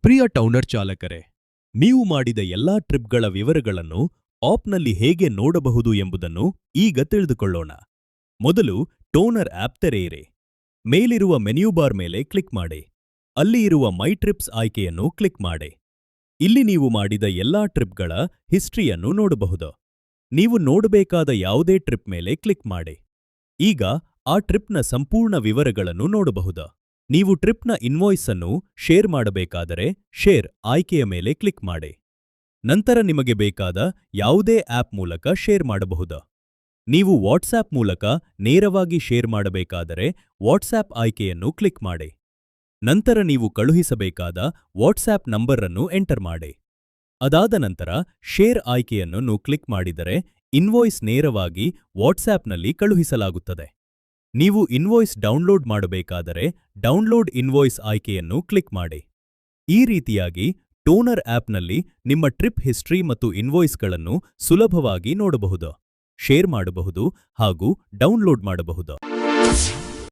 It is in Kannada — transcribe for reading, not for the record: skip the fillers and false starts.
ಪ್ರಿಯ ಟೌನರ್ ಚಾಲಕರೇ, ನೀವು ಮಾಡಿದ ಎಲ್ಲಾ ಟ್ರಿಪ್ಗಳ ವಿವರಗಳನ್ನು ಆಪ್ನಲ್ಲಿ ಹೇಗೆ ನೋಡಬಹುದು ಎಂಬುದನ್ನು ಈಗ ತಿಳಿದುಕೊಳ್ಳೋಣ. ಮೊದಲು ಟೋನರ್ ಆಪ್ ತೆರೆಯಿರಿ. ಮೇಲಿರುವ ಮೆನ್ಯೂ ಬಾರ್ ಮೇಲೆ ಕ್ಲಿಕ್ ಮಾಡಿ. ಅಲ್ಲಿ ಇರುವ ಮೈ ಟ್ರಿಪ್ಸ್ ಆಯ್ಕೆಯನ್ನು ಕ್ಲಿಕ್ ಮಾಡಿ. ಇಲ್ಲಿ ನೀವು ಮಾಡಿದ ಎಲ್ಲಾ ಟ್ರಿಪ್ಗಳ ಹಿಸ್ಟ್ರಿಯನ್ನು ನೋಡಬಹುದು. ನೀವು ನೋಡಬೇಕಾದ ಯಾವುದೇ ಟ್ರಿಪ್ ಮೇಲೆ ಕ್ಲಿಕ್ ಮಾಡಿ. ಈಗ ಆ ಟ್ರಿಪ್ನ ಸಂಪೂರ್ಣ ವಿವರಗಳನ್ನು ನೋಡಬಹುದು. ನೀವು ಟ್ರಿಪ್ನ ಇನ್ವಾಯ್ಸ್ ಅನ್ನು ಶೇರ್ ಮಾಡಬೇಕಾದರೆ ಶೇರ್ ಆಯ್ಕೆಯ ಮೇಲೆ ಕ್ಲಿಕ್ ಮಾಡಿ. ನಂತರ ನಿಮಗೆ ಬೇಕಾದ ಯಾವುದೇ ಆಪ್ ಮೂಲಕ ಶೇರ್ ಮಾಡಬಹುದು. ನೀವು ವಾಟ್ಸ್ಆಪ್ ಮೂಲಕ ನೇರವಾಗಿ ಶೇರ್ ಮಾಡಬೇಕಾದರೆ ವಾಟ್ಸ್ಆಪ್ ಆಯ್ಕೆಯನ್ನು ಕ್ಲಿಕ್ ಮಾಡಿ. ನಂತರ ನೀವು ಕಳುಹಿಸಬೇಕಾದ ವಾಟ್ಸ್ಆಪ್ ನಂಬರ್ ಅನ್ನು ಎಂಟರ್ ಮಾಡಿ. ಅದಾದ ನಂತರ ಶೇರ್ ಆಯ್ಕೆಯನ್ನು ಕ್ಲಿಕ್ ಮಾಡಿದರೆ ಇನ್ವಾಯ್ಸ್ ನೇರವಾಗಿ ವಾಟ್ಸ್ಆಪ್ನಲ್ಲಿ ಕಳುಹಿಸಲಾಗುತ್ತದೆ. ನೀವು ಇನ್ವಾಯ್ಸ್ ಡೌನ್ಲೋಡ್ ಮಾಡಬೇಕಾದರೆ ಡೌನ್ಲೋಡ್ ಇನ್ವಾಯ್ಸ್ ಆಯ್ಕೆಯನ್ನು ಕ್ಲಿಕ್ ಮಾಡಿ. ಈ ರೀತಿಯಾಗಿ ಟೋನರ್ ಆಪ್ನಲ್ಲಿ ನಿಮ್ಮ ಟ್ರಿಪ್ ಹಿಸ್ಟ್ರಿ ಮತ್ತು ಇನ್ವಾಯ್ಸ್ಗಳನ್ನು ಸುಲಭವಾಗಿ ನೋಡಬಹುದು, ಶೇರ್ ಮಾಡಬಹುದು ಹಾಗೂ ಡೌನ್ಲೋಡ್ ಮಾಡಬಹುದು.